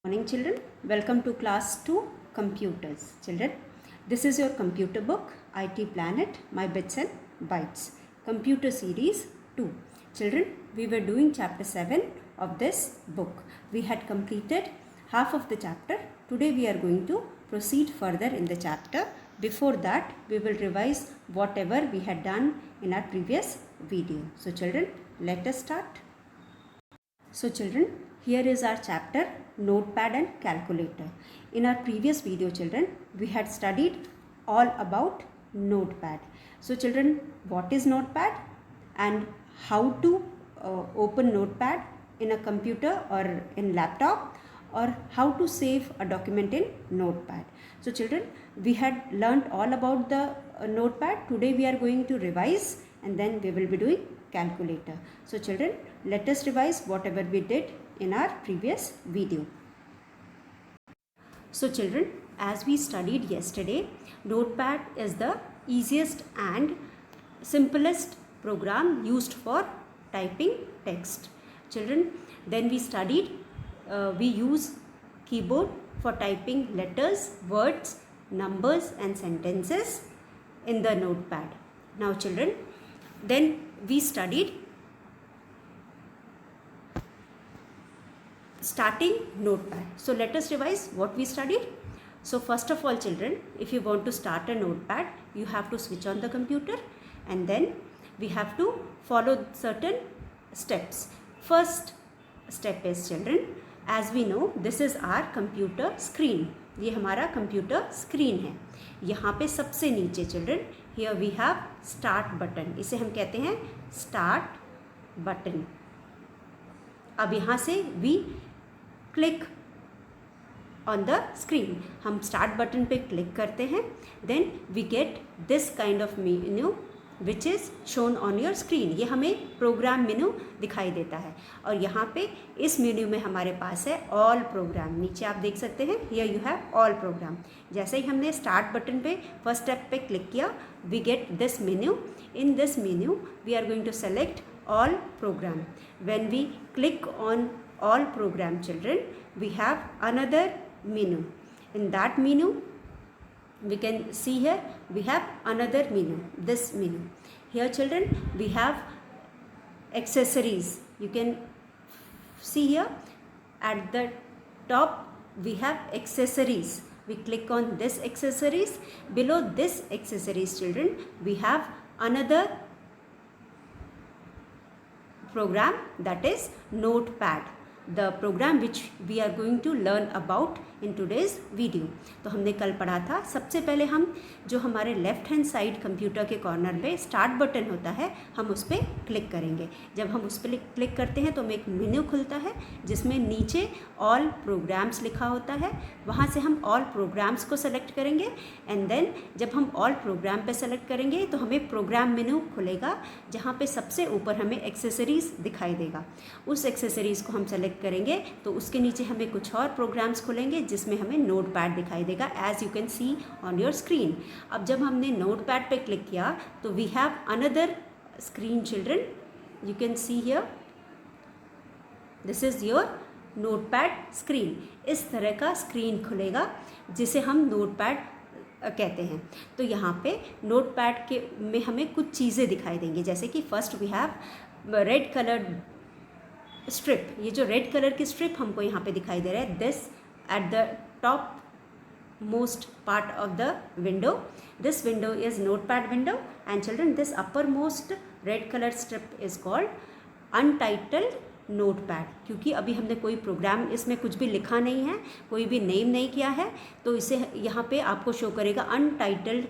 Morning children, welcome to class 2 computers. Children, this is your computer book IT Planet My Bits and Bytes computer series 2. Children, we were doing chapter 7 of this book. We had completed half of the chapter. Today we are going to proceed further in the chapter. Before that, we will revise whatever we had done in our previous video. So children, let us start. So children, here is our chapter Notepad and Calculator. In our previous video children, we had studied all about Notepad. So children, what is Notepad and how to open Notepad in a computer or in laptop, or how to save a document in Notepad. So children, we had learned all about the Notepad. Today we are going to revise and then we will be doing calculator. So children, let us revise whatever we did in our previous video. So children, as we studied yesterday, Notepad is the easiest and simplest program used for typing text. Children, then we studied we use keyboard for typing letters, words, numbers and sentences in the Notepad. Now children, then we studied starting Notepad. So let us revise what we studied. So first of all children, if you want to start a Notepad, you have to switch on the computer and then we have to follow certain steps. First step is children, as we know, this is our computer screen. ये हमारा computer screen है. यहाँ पे सबसे नीचे children, here we have start button. इसे हम कहते हैं start button. अब यहाँ से we click on the screen. हम start button पे click करते हैं. Then we get this kind of menu which is shown on your screen. ये हमें प्रोग्राम मेनू दिखाई देता है और यहाँ पे इस मेन्यू में हमारे पास है ऑल प्रोग्राम. नीचे आप देख सकते हैं here you have all program. जैसे ही हमने स्टार्ट बटन पे फर्स्ट स्टेप पे क्लिक किया, we get this menu. In this menu we are going to select all program. When we click on all program children, we have another menu. In that menu we can see here we have another menu, this menu. Here children, we have accessories. You can see here at the top we have accessories. We click on this accessories. Below this accessories children, we have another program, that is Notepad, the program which we are going to learn about in today's video. तो हमने कल पढ़ा था, सबसे पहले हम जो हमारे लेफ्ट हैंड साइड कंप्यूटर के कॉर्नर पे स्टार्ट बटन होता है, हम उस पर क्लिक करेंगे. जब हम उस पर क्लिक करते हैं तो हमें एक मेन्यू खुलता है जिसमें नीचे ऑल प्रोग्राम्स लिखा होता है. वहाँ से हम ऑल प्रोग्राम्स को सेलेक्ट करेंगे एंड देन जब हम ऑल प्रोग्राम पे सेलेक्ट करेंगे तो हमें प्रोग्राम मेन्यू खुलेगा जहाँ पे सबसे ऊपर हमें एक्सेसरीज़ दिखाई देगा. उस एक्सेसरीज़ को हम सेलेक्ट करेंगे तो उसके नीचे हमें कुछ और प्रोग्राम्स खुलेंगे जिसमें हमें नोटपैड दिखाई देगा, as you can see on your screen. अब जब हमने नोटपैड पे क्लिक किया तो we have another screen children. You can see here, this is your notepad screen. इस तरह का स्क्रीन खुलेगा जिसे हम नोटपैड कहते हैं. तो यहाँ पे नोटपैड के में हमें कुछ चीज़ें दिखाई देंगी, जैसे कि first we have red colour strip. ये जो रेड कलर की स्ट्रिप हमको यहाँ पे दिखाई दे रहा है, this eight the top most part of the window. This window is notepad window and children this upper most red colour strip is called untitled notepad. क्योंकि अभी हमने कोई प्रोग्राम इसमें कुछ भी लिखा नहीं है, कोई भी नेम नहीं किया है, तो इसे यहाँ पे आपको शो करेगा अनटाइटल्ड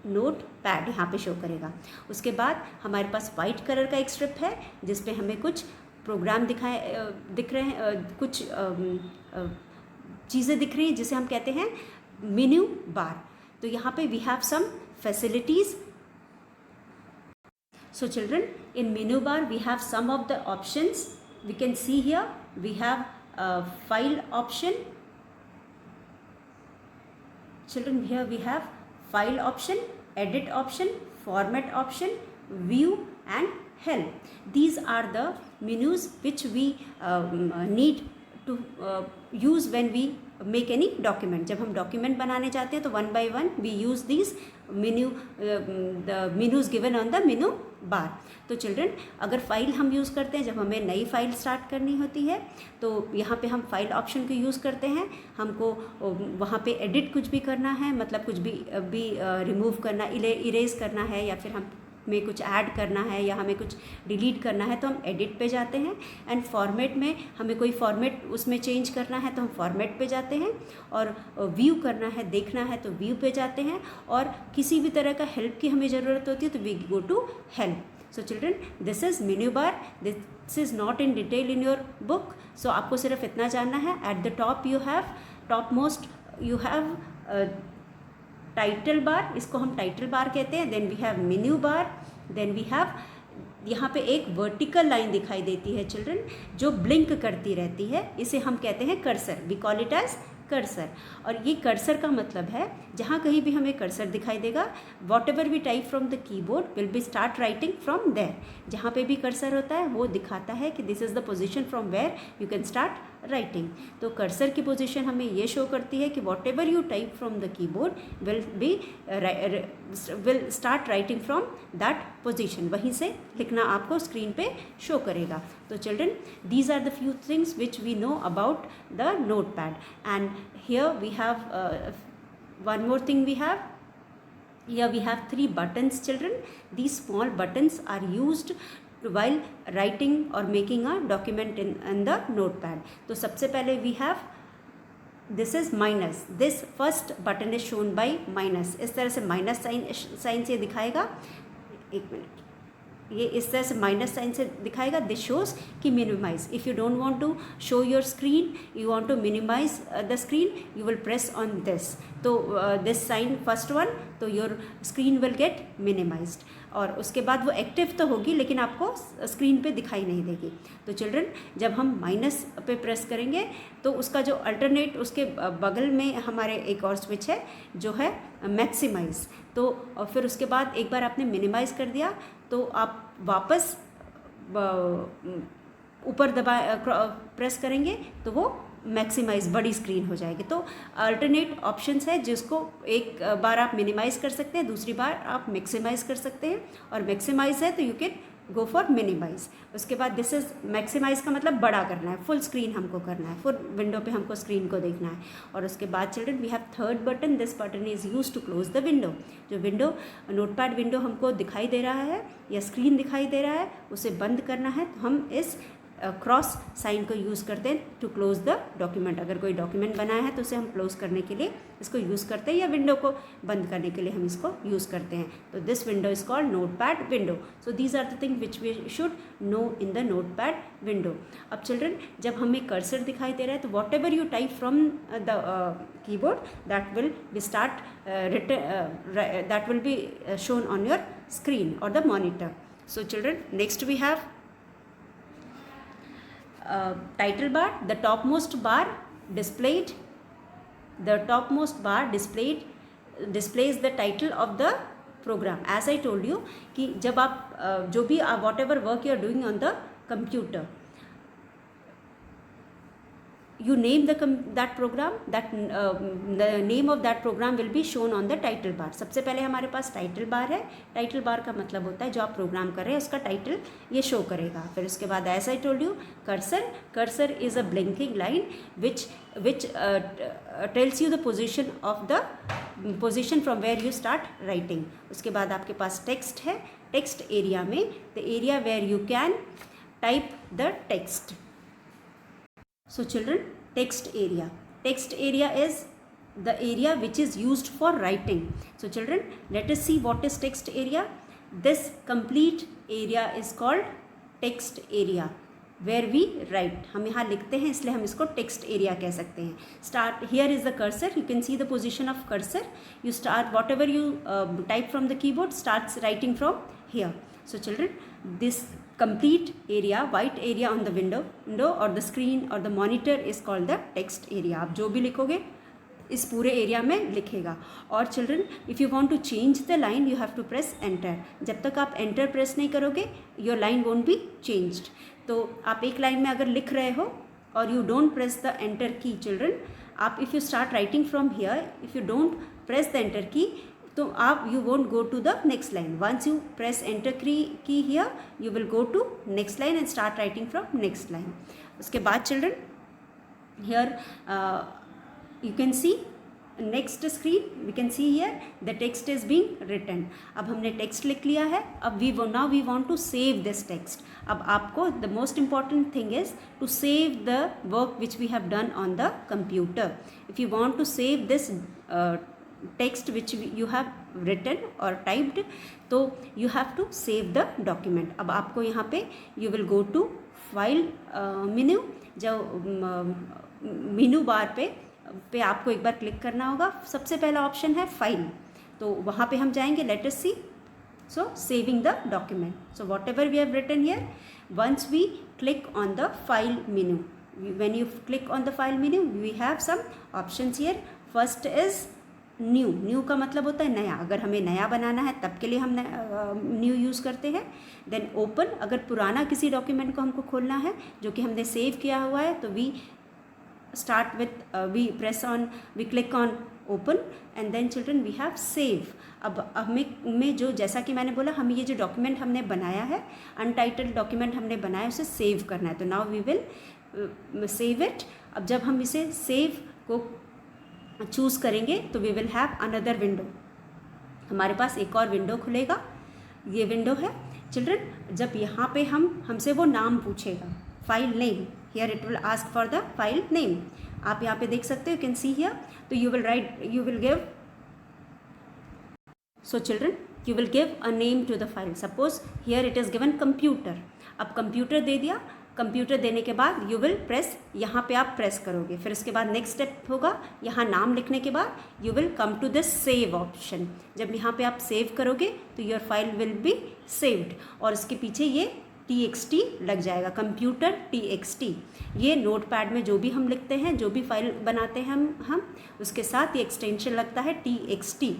नोटपैड, यहाँ पे शो करेगा. उसके बाद हमारे पास वाइट कलर का एक स्ट्रिप है जिसपे हमें कुछ प्रोग्राम दिख रहे हैं, कुछ चीज़ें दिख रही हैं जिसे हम कहते हैं मेन्यू बार. तो यहाँ पे we have some facilities. So children, in menu bar we have some of the options. We can see here we have file option. Children, here we have file option, edit option, format option, view and help. These are the menus which we need to use when we make any document. जब हम document बनाने जाते हैं तो one by one we use this menu, the menus given on the menu bar. तो children, अगर file हम use करते हैं, जब हमें नई फाइल स्टार्ट करनी होती है तो यहाँ पे हम फाइल ऑप्शन को यूज़ करते हैं. हमको वहाँ पे एडिट कुछ भी करना है, मतलब कुछ भी रिमूव करना, इरेज करना है, या फिर हम में कुछ ऐड करना है या हमें कुछ डिलीट करना है तो हम एडिट पे जाते हैं. एंड फॉर्मेट में हमें कोई फॉर्मेट उसमें चेंज करना है तो हम फॉर्मेट पे जाते हैं. और व्यू करना है, देखना है तो व्यू पे जाते हैं. और किसी भी तरह का हेल्प की हमें ज़रूरत होती है तो we go to help. So children, this is menu bar. This is not in detail in your book. So आपको सिर्फ इतना जानना है. At the top you have, top most you have title bar, इसको हम टाइटल बार कहते हैं. Then we have menu bar. Then we have, यहाँ पे एक वर्टिकल लाइन दिखाई देती है चिल्ड्रन, जो ब्लिंक करती रहती है. इसे हम कहते हैं cursor. We call it as cursor. और ये कर्सर का मतलब है जहाँ कहीं भी हमें कर्सर दिखाई देगा, whatever we type from the keyboard will be start writing from there. जहाँ पे भी कर्सर होता है वो दिखाता है कि this is the position from where you can start writing. तो कर्सर की पोजीशन हमें ये शो करती है कि whatever you type from the keyboard will start writing from that position. वहीं से लिखना आपको स्क्रीन पे शो करेगा. तो children, these are the few things which we know about the notepad. And here we have one more thing we have. Here we have 3 buttons children. These small buttons are used while writing or making a document in the notepad. तो सबसे पहले we have, this is minus. This first button is shown by minus. इस तरह से minus sign से दिखाएगा. एक minute, ये इस तरह से माइनस साइन से दिखाएगा. दिस शोज कि minimise. If you don't want to show your screen, you want to minimise the screen, you will press on this. तो दिस साइन फर्स्ट वन, तो your screen will get minimised. और उसके बाद वो active तो होगी लेकिन आपको स्क्रीन पे दिखाई नहीं देगी. तो चिल्ड्रन, जब हम माइनस पे प्रेस करेंगे तो उसका जो अल्टरनेट, उसके बगल में हमारे एक और स्विच है जो है मैक्सिमाइज. तो और फिर उसके बाद एक बार आपने मिनिमाइज कर दिया तो आप वापस ऊपर प्रेस करेंगे तो वो मैक्सिमाइज बड़ी स्क्रीन हो जाएगी. तो अल्टरनेट ऑप्शंस है जिसको एक बार आप मिनिमाइज़ कर सकते हैं, दूसरी बार आप मैक्सिमाइज़ कर सकते हैं. और मैक्सिमाइज़ है तो you can go for minimise. उसके बाद दिस इज़ मैक्सिमाइज़ का मतलब बड़ा करना है, फुल स्क्रीन हमको करना है, फुल विंडो पे हमको स्क्रीन को देखना है. और उसके बाद children we have third button. This button is use to close the window. जो विंडो, नोटपैड विंडो हमको दिखाई दे रहा है या स्क्रीन दिखाई दे रहा है, उसे बंद करना है तो हम इस क्रॉस साइन को यूज़ करते हैं टू क्लोज द डॉक्यूमेंट. अगर कोई डॉक्यूमेंट बनाया है तो उसे हम क्लोज करने के लिए इसको यूज़ करते हैं, या विंडो को बंद करने के लिए हम इसको यूज़ करते हैं. तो this window is called notepad window. So these are the thing which we should know in the notepad window. अब चिल्ड्रन, जब हमें कर्सर दिखाई दे रहा है तो whatever you type from the keyboard that will be that will be shown on your screen और the monitor. So children, next we have title bar. The topmost bar displays the title of the program. As I told you कि जब आप जो भी whatever work you are doing on the computer, you name that program, that the name of that program will be shown on the title bar. सबसे पहले हमारे पास title bar है. Title bar का मतलब होता है जो आप प्रोग्राम कर रहे हैं उसका टाइटल ये शो करेगा. फिर उसके बाद as I told you, cursor is a blinking line which tells you the position from where you start writing. उसके बाद आपके पास टेक्स्ट है. टेक्स्ट एरिया में the area where you can type the text. So children, text area is the area which is used for writing. So children, let us see what is text area. This complete area is called text area where we write. हम यहाँ लिखते हैं इसलिए हम इसको text area कह सकते हैं. Start, here is the cursor. You can see the position of cursor. You start whatever you type from the keyboard, starts writing from here. So children, this complete area, white area on the window or the screen or the monitor is called the text area. आप जो भी लिखोगे इस पूरे area में लिखेगा. और children, if you want to change the line you have to press enter. जब तक आप एंटर प्रेस नहीं करोगे your line won't be changed. तो आप एक लाइन में अगर लिख रहे हो or you don't press the enter key children, आप if you start writing from here, if you don't press the enter key, तो आप you won't go to the next line. Once you press enter key here, you will go to next line and start writing from next line. उसके बाद children here you can see next screen, we can see here the text is being written. अब हमने text लिख लिया है. अब now we want to save this text. अब आपको the most important thing is to save the work which we have done on the computer. If you want to save this text which you have written or typed, तो you have to save the document. अब आपको यहाँ पे you will go to file menu. जो मेनू बार पे आपको एक बार click करना होगा. सबसे पहला ऑप्शन है फाइल, तो वहाँ पे हम जाएंगे. Let us see. So saving the document. So whatever we have written here, once we click on the file menu, when you click on the file menu we have some options here. First is new. New का मतलब होता है नया. अगर हमें नया बनाना है तब के लिए हम न्यू यूज़ करते हैं. देन ओपन, अगर पुराना किसी डॉक्यूमेंट को हमको खोलना है जो कि हमने सेव किया हुआ है, तो we start with we press on, we click on open and then children we have save. अब हमें जो, जैसा कि मैंने बोला, हमें ये जो डॉक्यूमेंट हमने बनाया है, अनटाइटल्ड डॉक्यूमेंट हमने बनाया, उसे सेव करना है. तो now we will save it. अब जब हम इसे सेव को चूज़ करेंगे तो we will have another window. हमारे पास एक और विंडो खुलेगा. ये विंडो है चिल्ड्रन. जब यहाँ पे हमसे वो नाम पूछेगा, file name. Here it will ask for the file name. आप यहाँ पे देख सकते हो, you can see here. तो you will write, you will give. So children, you will give a name to the file. Suppose here it is given computer. अब computer दे दिया. Computer देने के बाद you will press, यहाँ पे आप press करोगे. फिर उसके बाद नेक्स्ट स्टेप होगा, यहाँ नाम लिखने के बाद you will come to this save option. जब यहाँ पे आप सेव करोगे तो your file will be saved. और इसके पीछे ये TXT लग जाएगा, कंप्यूटर TXT. ये नोटपैड में जो भी हम लिखते हैं, जो भी फाइल बनाते हैं हम उसके साथ ये एक्सटेंशन लगता है TXT.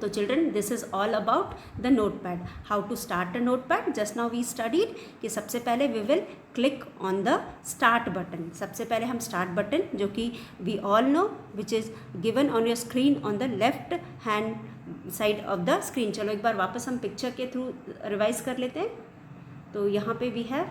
तो children, this is all about the notepad. How to start a notepad. Just now we studied कि सबसे पहले we will click on the start button. सबसे पहले हम स्टार्ट बटन, जो कि we all know which is given on your screen on the left hand side of the screen. चलो एक बार वापस हम पिक्चर के थ्रू रिवाइज कर लेते हैं. तो यहाँ पे वी हैव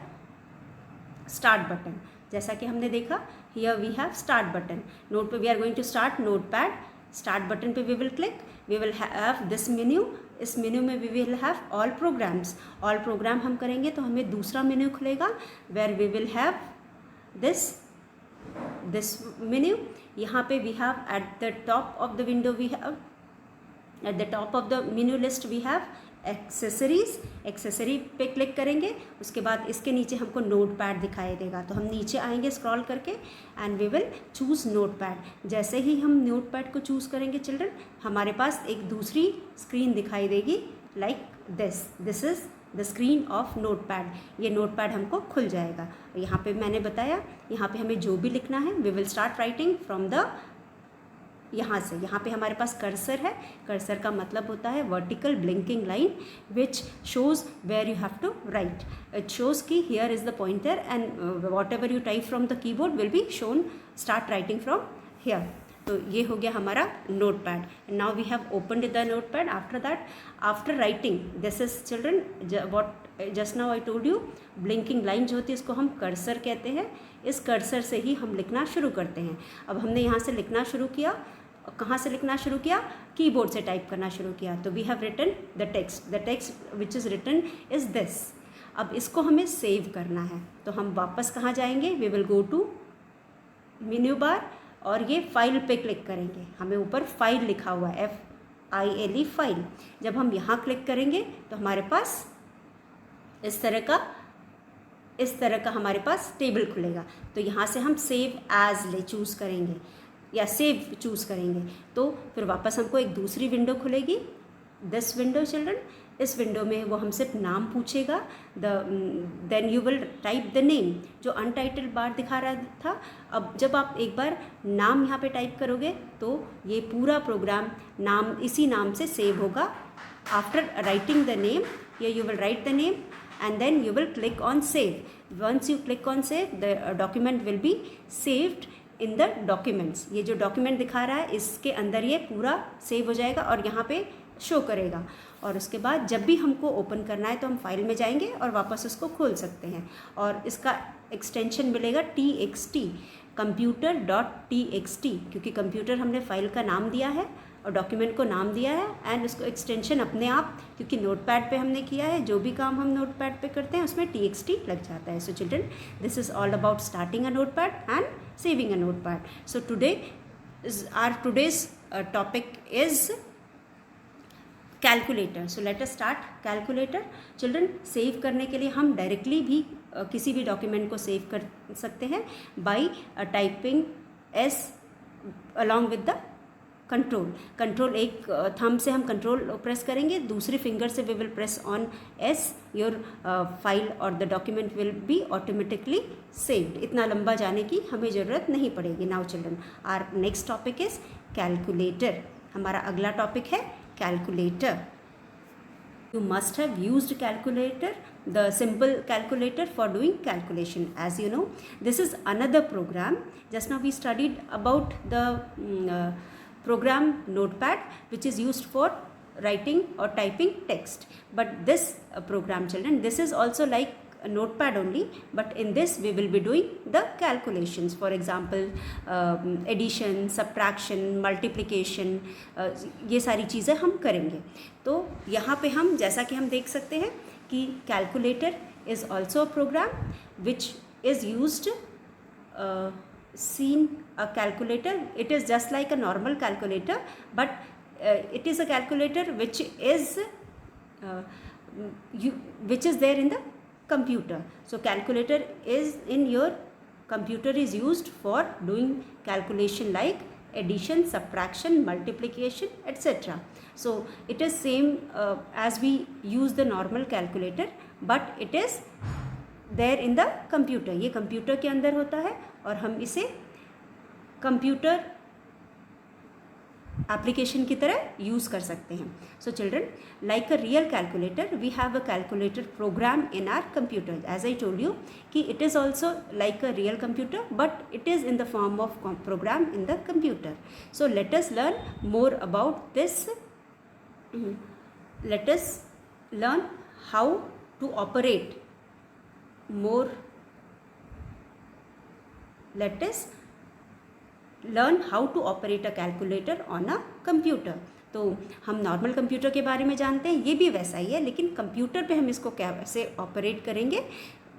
स्टार्ट बटन. जैसा कि हमने देखा, here we have start button. Note पे we are going to start notepad. Start button पे we will click. We will have this menu. इस मेन्यू में we will have all programs. All program हम करेंगे तो हमें दूसरा मेन्यू खुलेगा, where we will have this menu. यहाँ पे we have at the top of the window, we have at the top of the menu list we have accessories. Accessory पे click करेंगे. उसके बाद इसके नीचे हमको नोटपैड दिखाई देगा, तो हम नीचे आएंगे स्क्रॉल करके and we will choose notepad. जैसे ही हम नोटपैड को चूज़ करेंगे चिल्ड्रन, हमारे पास एक दूसरी स्क्रीन दिखाई देगी like this. This is the screen of notepad. ये नोटपैड हमको खुल जाएगा. यहाँ पे मैंने बताया, यहाँ पे हमें जो भी लिखना है we will start writing from the, यहाँ से. यहाँ पे हमारे पास कर्सर है. कर्सर का मतलब होता है vertical blinking line which shows where you have to write. It shows कि here is the pointer and whatever you type from the keyboard will be shown start writing from here. तो ये हो गया हमारा notepad. Now we have opened the notepad. After that, after writing, this is children what just now I told you, blinking line जो होती है इसको हम कर्सर कहते हैं. इस कर्सर से ही हम लिखना शुरू करते हैं. अब हमने यहाँ से लिखना शुरू किया. कहाँ से लिखना शुरू किया? कीबोर्ड से टाइप करना शुरू किया. तो we have written the text which is written is this. अब इसको हमें सेव करना है, तो हम वापस कहाँ जाएंगे? We will go to menu bar और ये फाइल पे क्लिक करेंगे. हमें ऊपर फाइल लिखा हुआ है, FILE फाइल. जब हम यहाँ क्लिक करेंगे तो हमारे पास इस तरह का हमारे पास टेबल खुलेगा. तो यहाँ से हम सेव एज चूज़ करेंगे या सेव चूज़ करेंगे. तो फिर वापस हमको एक दूसरी विंडो खुलेगी, दिस विंडो चिल्ड्रन. इस विंडो में वो हमसे नाम पूछेगा. Then you will type the name. जो अनटाइटल्ड बार दिखा रहा था, अब जब आप एक बार नाम यहाँ पे टाइप करोगे तो ये पूरा प्रोग्राम इसी नाम से सेव होगा. आफ्टर राइटिंग द नेम, या you will right the name and then you will click on save. Once you click on save, the document will be saved in the documents. ये जो document दिखा रहा है इसके अंदर ये पूरा सेव हो जाएगा और यहाँ पे शो करेगा। और उसके बाद जब भी हमको ओपन करना है तो हम फाइल में जाएंगे और वापस उसको खोल सकते हैं। और इसका एक्सटेंशन मिलेगा TXT, computer.txt, क्योंकि कंप्यूटर हमने फाइल का नाम दिया है और डॉक्यूमेंट को नाम दिया है, एंड उसको एक्सटेंशन अपने आप, क्योंकि नोटपैड पे हमने किया है, जो भी काम हम नोटपैड पे करते हैं उसमें TXT लग जाता है। सो children, this is all about starting a notepad and saving a notepad. So today's topic is calculator. So let us start calculator. Children, save करने के लिए हम डायरेक्टली भी किसी भी डॉक्यूमेंट को सेव कर सकते हैं by typing S along with the control. एक थंब से हम कंट्रोल प्रेस करेंगे, दूसरी फिंगर से we will press on S, your file और the document will be automatically saved. इतना लंबा जाने की हमें ज़रूरत नहीं पड़ेगी। Now children, our next topic is calculator. हमारा अगला टॉपिक है calculator. You must have used calculator, the simple calculator for doing calculation. As you know, this is another program. Just now we studied about the program Notepad, which is used for writing or typing text. But this program, children, this is also like a notepad only, but in this we will be doing the calculations. For example, addition, subtraction, multiplication, ये सारी चीज़ें हम करेंगे। तो यहाँ पे हम, जैसा कि हम देख सकते हैं कि calculator is also a program which is used, seen a calculator. It is just like a normal calculator, but it is a calculator which is there in the computer. So calculator is in your computer, is used for doing calculation like addition, subtraction, multiplication, etc. So it is same as we use the normal calculator, but it is there in the computer. ये computer के अंदर होता है और हम इसे computer application की तरह यूज़ कर सकते हैं। So children, like a real calculator, we have a calculator program in our computer. As I told you कि it is also like a real computer, but it is in the form of program in the computer. So let us learn more about this. Let us learn how to operate more. Let us learn how to operate a calculator on a computer. तो हम normal computer के बारे में जानते हैं, ये भी वैसा ही है, लेकिन कंप्यूटर पे हम इसको कैसे ऑपरेट करेंगे,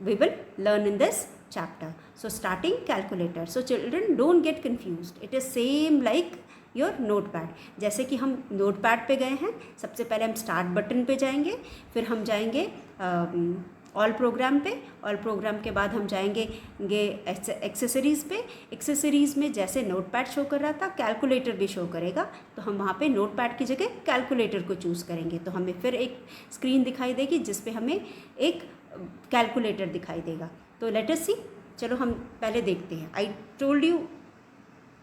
we will learn in this chapter. So starting calculator. So children, don't get confused, it is same like your notepad. जैसे कि हम नोटपैड पे गए हैं, सबसे पहले हम स्टार्ट बटन पे जाएंगे, फिर हम जाएंगे ऑल प्रोग्राम पे, ऑल प्रोग्राम के बाद हम जाएंगे एक्सेसरीज़ पे। एक्सेसरीज़ में जैसे नोटपैड शो कर रहा था, कैलकुलेटर भी शो करेगा, तो हम वहाँ पे नोटपैड की जगह कैलकुलेटर को चूज़ करेंगे, तो हमें फिर एक स्क्रीन दिखाई देगी जिस पे हमें एक कैलकुलेटर दिखाई देगा। तो लेट अस सी, चलो हम पहले देखते हैं। आई told you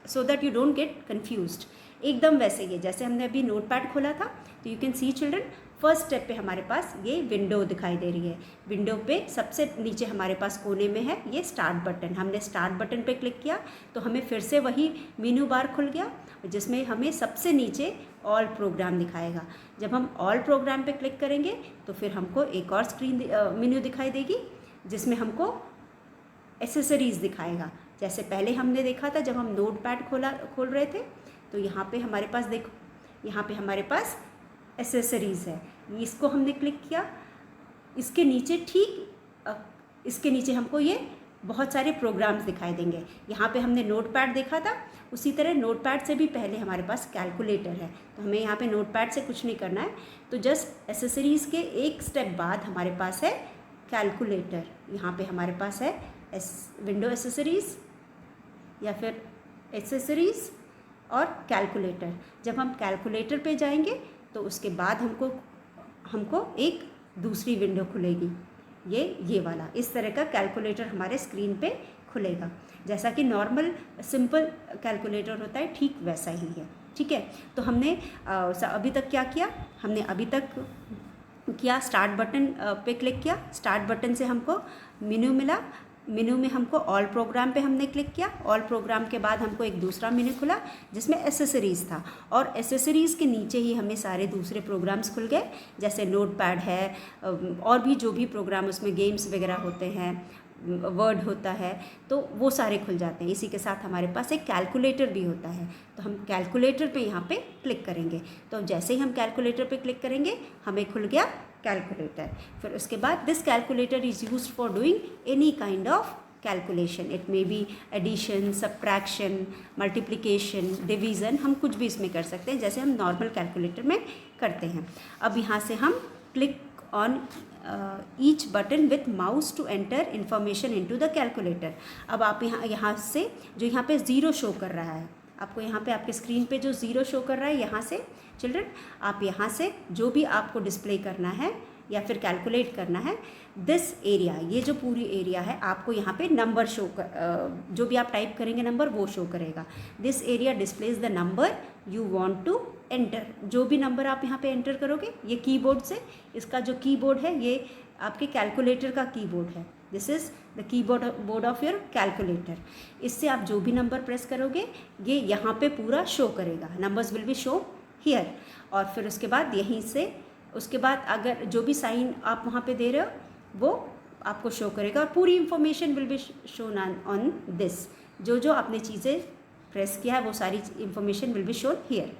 so that you don't get confused. एकदम वैसे ही है जैसे हमने अभी नोटपैड खोला था। तो you can C children, first step पे हमारे पास ये विंडो दिखाई दे रही है। विंडो पे सबसे नीचे हमारे पास कोने में है ये स्टार्ट बटन। हमने स्टार्ट बटन पे क्लिक किया तो हमें फिर से वही मेनू बार खुल गया, जिसमें हमें सबसे नीचे ऑल प्रोग्राम दिखाएगा। जब हम ऑल प्रोग्राम पे क्लिक करेंगे तो फिर हमको एक और स्क्रीन मेन्यू दिखाई देगी, जिसमें हमको एसेसरीज़ दिखाएगा। जैसे पहले हमने देखा था जब हम नोटपैड खोल रहे थे, तो यहाँ पे हमारे पास देखो, यहाँ पे हमारे पास एसेसरीज़ है। इसको हमने क्लिक किया, इसके नीचे इसके नीचे हमको ये बहुत सारे प्रोग्राम्स दिखाई देंगे। यहाँ पे हमने नोटपैड देखा था, उसी तरह नोटपैड से भी पहले हमारे पास कैलकुलेटर है। तो हमें यहाँ पे नोटपैड से कुछ नहीं करना है, तो जस्ट एसेसरीज़ के एक स्टेप बाद हमारे पास है कैलकुलेटर। यहाँ पे हमारे पास है विंडो एसेसरीज़ या फिर एसेसरीज़ और कैलकुलेटर। जब हम कैलकुलेटर पे जाएंगे तो उसके बाद हमको एक दूसरी विंडो खुलेगी, ये वाला। इस तरह का कैलकुलेटर हमारे स्क्रीन पे खुलेगा, जैसा कि नॉर्मल सिंपल कैलकुलेटर होता है, ठीक वैसा ही है। ठीक है, तो हमने अभी तक क्या किया, हमने अभी तक किया, स्टार्ट बटन पे क्लिक किया, स्टार्ट बटन से हमको मेन्यू मिला, मेन्यू में हमको ऑल प्रोग्राम पे हमने क्लिक किया, ऑल प्रोग्राम के बाद हमको एक दूसरा मेन्यू खुला जिसमें एसेसरीज़ था, और एसेसरीज़ के नीचे ही हमें सारे दूसरे प्रोग्राम्स खुल गए, जैसे नोटपैड है, और भी जो भी प्रोग्राम उसमें गेम्स वगैरह होते हैं, वर्ड होता है, तो वो सारे खुल जाते हैं। इसी के साथ हमारे पास एक कैलकुलेटर भी होता है, तो हम कैलकुलेटर पे यहाँ पे क्लिक करेंगे। तो जैसे ही हम कैलकुलेटर पे क्लिक करेंगे हमें खुल गया कैलकुलेटर। फिर उसके बाद this calculator is used for doing any kind of calculation, it may be addition, subtraction, multiplication, division, हम कुछ भी इसमें कर सकते हैं जैसे हम नॉर्मल कैलकुलेटर में करते हैं। अब यहाँ से हम click on each button with mouse to enter information into the calculator. अब आप यहाँ से जो यहाँ पे ज़ीरो शो कर रहा है, आपको यहाँ पे आपके स्क्रीन पे जो ज़ीरो शो कर रहा है, यहाँ से चिल्ड्रन आप यहाँ से जो भी आपको डिस्प्ले करना है या फिर कैलकुलेट करना है, दिस एरिया, ये जो पूरी एरिया है, आपको यहाँ पे नंबर शो कर, जो भी आप टाइप करेंगे नंबर वो शो करेगा। This area displays the number you want to enter. जो भी नंबर आप यहाँ पे एंटर करोगे, ये कीबोर्ड से, इसका जो कीबोर्ड है ये आपके कैलकुलेटर का कीबोर्ड है, this is the keyboard of your calculator. इससे आप जो भी नंबर प्रेस करोगे ये यहाँ पे पूरा शो करेगा, numbers will be show here. और फिर उसके बाद यहीं से, उसके बाद अगर जो भी साइन आप वहाँ पे दे रहे हो वो आपको शो करेगा, और पूरी information will be shown on this. जो जो आपने चीज़ें प्रेस किया है वो सारी information will be shown here.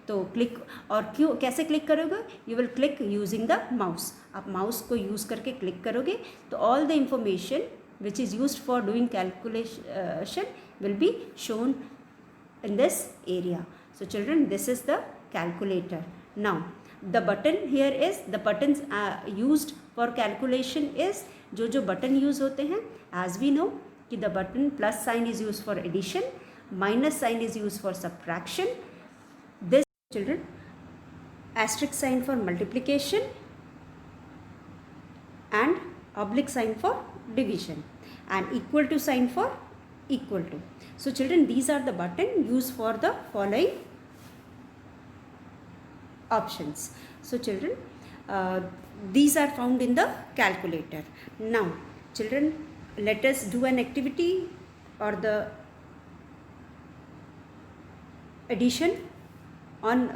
तो क्लिक, और क्यों कैसे क्लिक करोगे, you will click using the mouse. आप माउस को यूज़ करके क्लिक करोगे तो all the information which is used for doing calculation will be shown in this area. So children, this is the calculator. Now the button here is, the buttons used for calculation is, जो जो button use होते हैं, as we know कि the button plus sign is used for addition, minus sign is used for subtraction, this children asterisk sign for multiplication and oblique sign for division and equal to sign for equal to. So children, these are the button used for the following options. So children, these are found in the calculator. Now children, let us do an activity or the addition on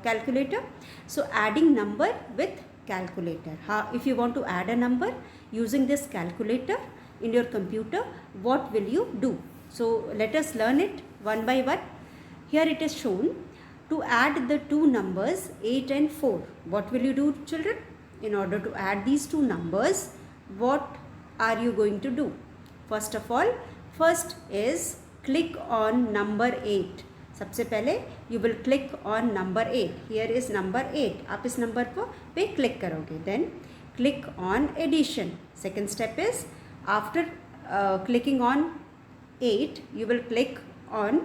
calculator. So adding number with calculator. If you want to add a number using this calculator in your computer, what will you do? So let us learn it one by one. Here it is shown to add the two numbers 8 and 4. What will you do, children? In order to add these two numbers, what are you going to do? First of all, first is click on number 8. सबसे पहले you will click on number 8. Here is number 8. आप इस number को पे click करोगे. Then click on addition. Second step is after clicking on 8, you will click on,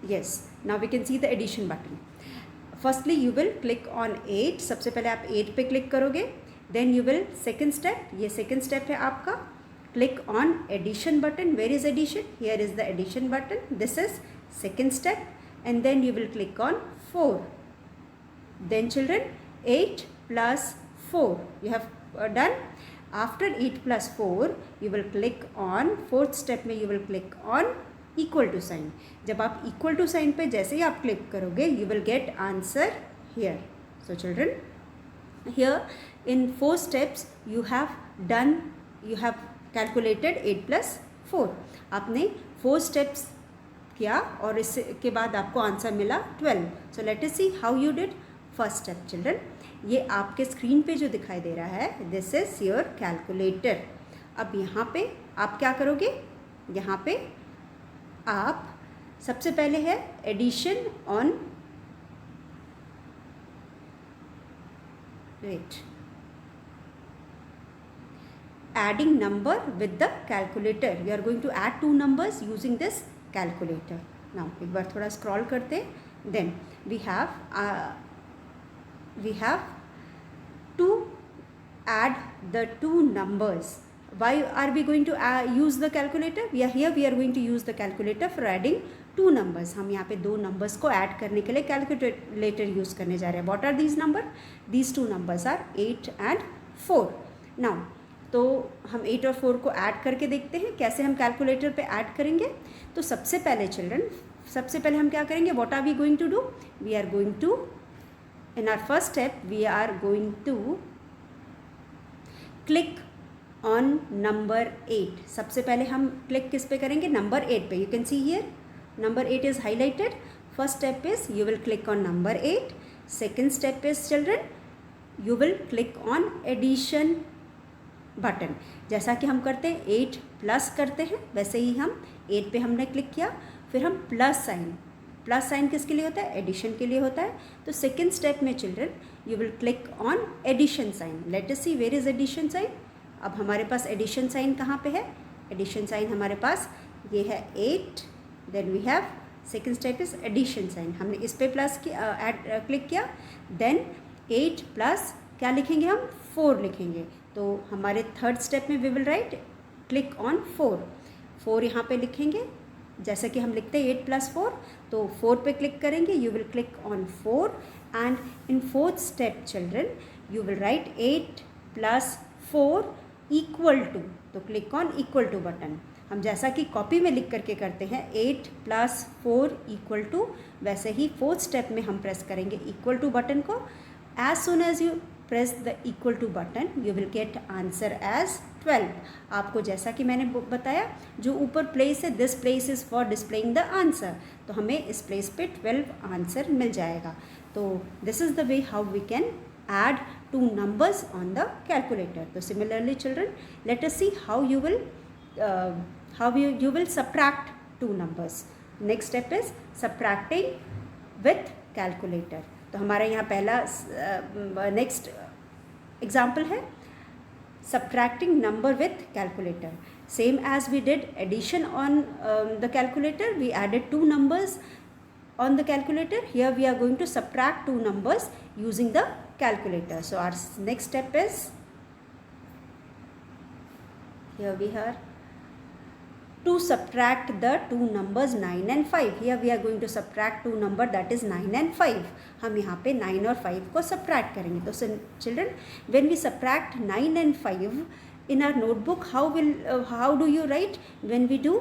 yes, now we can see the addition button. Firstly you will click on 8. सबसे पहले आप 8 पे click करोगे. Then you will, second step, ये second step है आपका, click on addition button. Where is addition? Here is the addition button. This is second step. And then you will click on 4. Then children, 8 plus 4 you have done. After 8 plus 4 you will click on, fourth step में you will click on equal to sign. जब आप equal to sign पे जैसे ही आप click करोगे, you will get answer here. So children, here in 4 steps you have done, you have calculated 8 plus 4. आपने 4 steps किया और इसके बाद आपको आंसर मिला 12. So let us see how you did. First step children, ये आपके स्क्रीन पे जो दिखाई दे रहा है, दिस इज योर कैलकुलेटर. अब यहाँ पे आप क्या करोगे, यहाँ पे आप सबसे पहले है addition on, wait, adding number with the calculator. You are going to add two numbers using this calculator. Now एक बार थोड़ा स्क्रॉल करते. Then we have to add the two numbers why are we going to use the calculator? We are going to use the calculator for adding two numbers. हम यहाँ पे दो numbers को add करने के लिए calculator use करने जा रहे हैं. What are these numbers? These two numbers are 8 and 4. Now तो हम 8 और 4 को ऐड करके देखते हैं कैसे हम कैलकुलेटर पे ऐड करेंगे. तो सबसे पहले चिल्ड्रन, सबसे पहले हम क्या करेंगे? What are we going to do? We are going to, in our first step we are going to click on number 8. सबसे पहले हम क्लिक किस पे करेंगे? नंबर 8 पे. You can see here number 8 is highlighted. First step is you will click on number 8. Second step is children you will click on addition button. जैसा कि हम करते हैं 8 प्लस करते हैं, वैसे ही हम 8 पे हमने क्लिक किया, फिर हम प्लस साइन किसके लिए होता है? एडिशन के लिए होता है. तो सेकेंड स्टेप में children you will click on addition sign. Let us see where is addition sign. अब हमारे पास एडिशन साइन कहाँ पे है? एडिशन साइन हमारे पास ये है 8. Then we have second step is addition sign. हमने इस पे प्लस क्लिक किया. देन 8 प्लस क्या लिखेंगे हम? 4 लिखेंगे. तो हमारे थर्ड स्टेप में we will write click on 4 यहाँ पे लिखेंगे. जैसे कि हम लिखते हैं 8 प्लस 4, तो 4 पे क्लिक करेंगे. You will click on 4 and in fourth step children you will write 8 plus 4 equal to. तो click on equal to button. हम जैसा कि कॉपी में लिख करके करते हैं 8 प्लस 4 इक्वल टू, वैसे ही फोर्थ स्टेप में हम प्रेस करेंगे इक्वल टू बटन को. As soon as you press the equal to button you will get answer as 12. आपको जैसा कि मैंने बताया जो ऊपर प्लेस है, this place is for displaying the answer. तो हमें इस प्लेस पे 12 आंसर मिल जाएगा. तो this is the way how we can add two numbers on the calculator. So similarly children, let us see how you will subtract two numbers. Next step is subtracting with calculator. तो हमारा यहाँ पहला next example है subtracting number with calculator. Same as we did addition on the calculator, we added two numbers on the calculator. Here we are going to subtract two numbers using the calculator. So our next step is, here we are to subtract the two numbers 9 and 5. Here we are going to subtract two number, that is 9 and 5. हम यहाँ पे 9 और 5 को subtract करेंगे. तो children, when we subtract 9 and 5 in our notebook, how do you write? When we do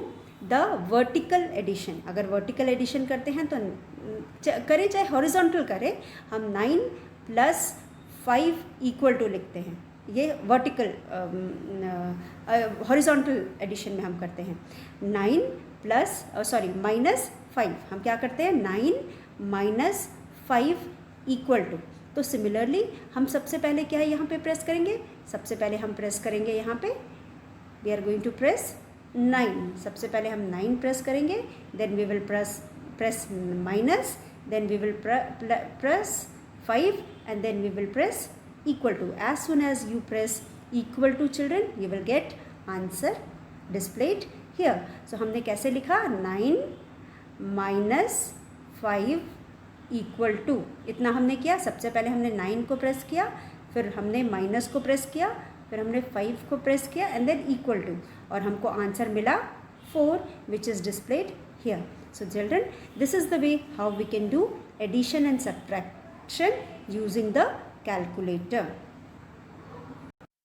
the vertical addition, अगर vertical addition करते हैं तो करें चाहे horizontal करें, हम 9 प्लस 5 इक्वल टू लिखते हैं. ये वर्टिकल हॉरिजॉन्टल एडिशन में हम करते हैं. 9 प्लस माइनस 5, हम क्या करते हैं? 9 माइनस 5 इक्वल टू. तो सिमिलरली हम सबसे पहले क्या है यहाँ पे प्रेस करेंगे? सबसे पहले हम प्रेस करेंगे यहाँ पे, we are going to press 9. सबसे पहले हम 9 प्रेस करेंगे. Then we will press minus, then we will press 5 and then we will press equal to. As soon as you press equal to children, you will get answer displayed here. So हमने कैसे लिखा? 9 minus 5 equal to. इतना हमने किया. सबसे पहले हमने 9 को प्रेस किया, फिर हमने माइनस को प्रेस किया, फिर हमने 5 को प्रेस किया एंड देन इक्वल टू, और हमको आंसर मिला 4 which is displayed here. So children, this is the way how we can do addition and subtraction using the calculator.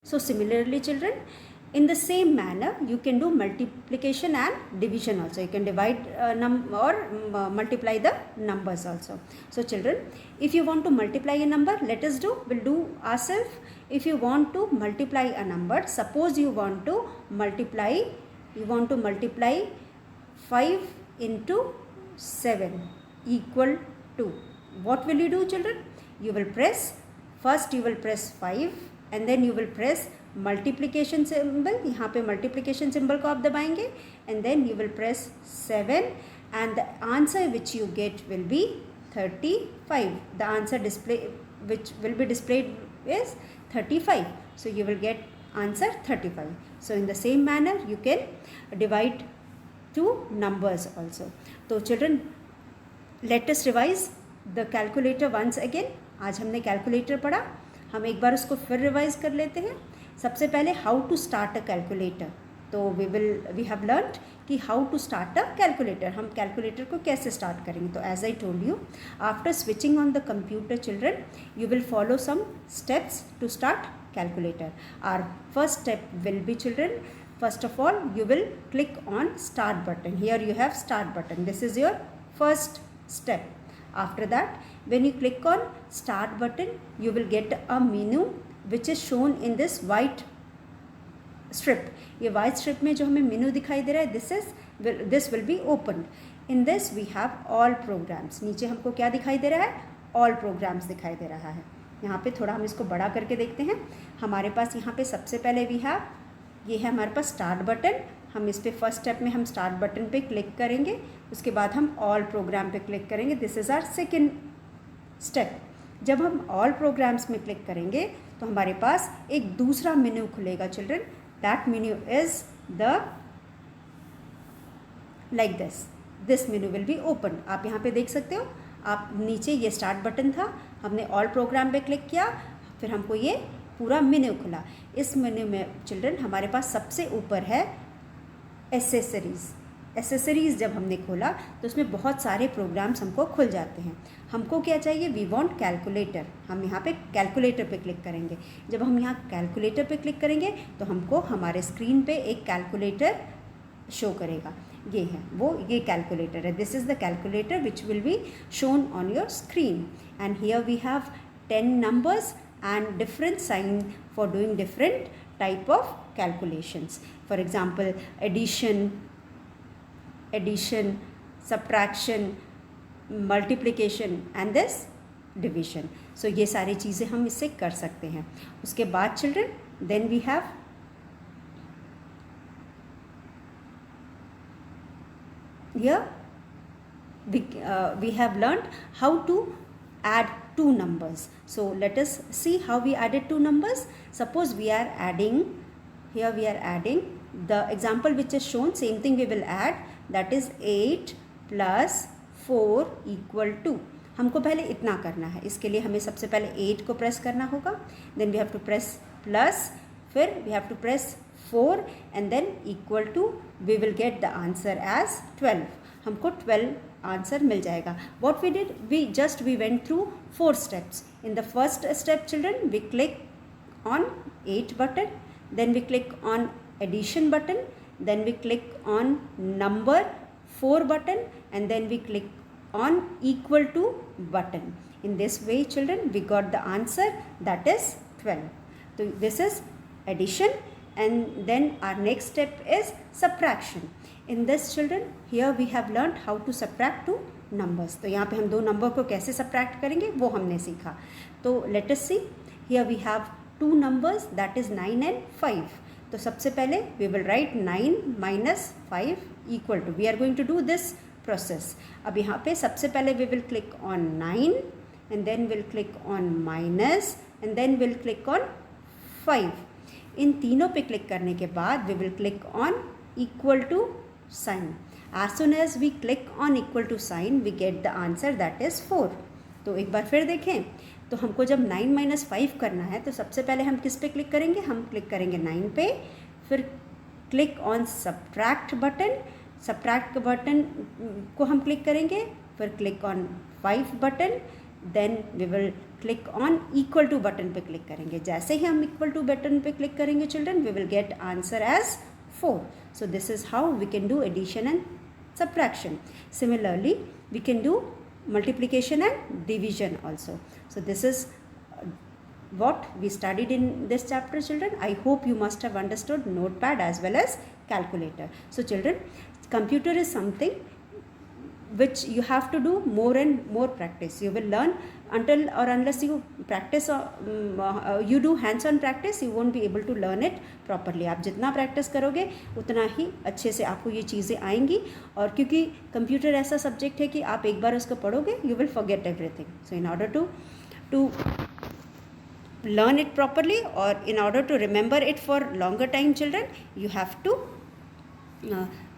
So similarly children, in the same manner you can do multiplication and division also. You can divide multiply the numbers also. So children, if you want to multiply a number, we'll do ourselves. If you want to multiply a number, suppose you want to multiply 5 into 7 equal to, what will you do children? You will press 5 and then you will press multiplication symbol. यहाँ पे multiplication symbol को आप दबाएंगे and then you will press 7 and the answer which you get will be 35. The answer which will be displayed is 35. So you will get answer 35. So in the same manner you can divide two numbers also. So children, let us revise the calculator once again. आज हमने calculator पढ़ा, हम एक बार उसको फिर revise कर लेते हैं. सबसे पहले how to start a calculator, तो वी हैव लर्नड कि how to start a calculator, हम कैलकुलेटर को कैसे स्टार्ट करेंगे. तो as I told you, after switching on the computer children, you will follow some steps to start calculator. Our first step will be children, first of all you will click on start button. Here you have start button, this is your first step. After that, when you click on start button, you will get a menu which is shown in this white strip. ये white strip में जो हमें menu दिखाई दे रहा है, this will be opened. In this we have all programs. नीचे हमको क्या दिखाई दे रहा है, all programs दिखाई दे रहा है. यहाँ पे थोड़ा हम इसको बड़ा करके देखते हैं. हमारे पास यहाँ पे सबसे पहले we have, ये है हमारे पास स्टार्ट बटन. हम इस पे फर्स्ट स्टेप में हम स्टार्ट बटन पे क्लिक करेंगे, उसके बाद हम ऑल प्रोग्राम पे क्लिक करेंगे. This is our second step. जब हम ऑल प्रोग्राम्स में क्लिक करेंगे तो हमारे पास एक दूसरा मेन्यू खुलेगा children. That menu is the like this menu will be open. आप यहाँ पे देख सकते हो, आप नीचे ये स्टार्ट बटन था, हमने ऑल प्रोग्राम पे क्लिक किया, फिर हमको ये पूरा मेन्यू खुला. इस मेन्यू में चिल्ड्रन हमारे पास सबसे ऊपर है एसेसरीज़. एसेसरीज़ जब हमने खोला तो उसमें बहुत सारे प्रोग्राम्स हमको खुल जाते हैं. हमको क्या चाहिए, वी वांट कैलकुलेटर. हम यहाँ पे कैलकुलेटर पे क्लिक करेंगे. जब हम यहाँ कैलकुलेटर पे क्लिक करेंगे तो हमको हमारे स्क्रीन पे एक कैलकुलेटर शो करेगा. ये है वो, ये कैलकुलेटर है. This is the calculator which will be shown on your screen. And here we have 10 numbers and different sign for doing different type of calculations. For example, addition, subtraction, multiplication and this division. So ये सारी चीज़ें हम इससे कर सकते हैं. उसके बाद children, then we have here we have learned how to add two numbers. So let us see how we added two numbers. Suppose we are adding, here we are adding the example which is shown, same thing we will add, that is 8 plus 4 equal to. हमको पहले इतना करना है. इसके लिए हमें सबसे पहले 8 को प्रेस करना होगा, then we have to press plus, फिर we have to press 4 and then equal to, we will get the answer as 12. हमको 12 आंसर मिल जाएगा. What we did, we went through 4 steps. In the first step children, we click on 8 button, then we click on addition button, then we click on number 4 button, and then we click on equal to button. In this way children, we got the answer, that is 12. So this is addition, and then our next step is subtraction. In this children, here we have learned how to subtract two numbers. तो यहाँ पे हम दो number को कैसे subtract करेंगे वो हमने सीखा. तो let us see, here we have two numbers, that is 9 and 5. तो सबसे पहले we will write 9 minus 5 equal to, we are going to do this process. अब यहाँ पे सबसे पहले we will click on 9 and then we'll click on minus and then we'll click on 5. इन तीनों पे क्लिक करने के बाद we will click on equal to sign. As soon as we click on equal to sign, we get the answer, that is 4. तो एक बार फिर देखें, तो हमको जब 9 minus 5 करना है तो सबसे पहले हम किस पे क्लिक करेंगे, हम क्लिक करेंगे 9 पे, फिर click on subtract button, subtract button को हम क्लिक करेंगे, फिर click on 5 button, then we will click on equal to button पे क्लिक करेंगे. जैसे ही हम इक्वल टू बटन पे क्लिक करेंगे children, we will get answer as 4. So this is how we can do addition and subtraction. Similarly, we can do multiplication and division also. So this is what we studied in this chapter children. I hope you must have understood notepad as well as calculator. So children, computer is something which you have to do more and more practice. You will learn until or unless you practice you do hands on practice, you won't be able to learn it properly. आप जितना practice करोगे उतना ही अच्छे से आपको ये चीज़ें आएंगी. और क्योंकि कंप्यूटर ऐसा सब्जेक्ट है कि आप एक बार उसको पढ़ोगे you will forget everything. So in order to learn it properly or in order to remember it for longer time children, you have to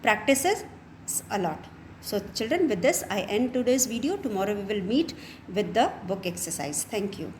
practice it a lot. So children, with this I end today's video. Tomorrow we will meet with the book exercise. Thank you.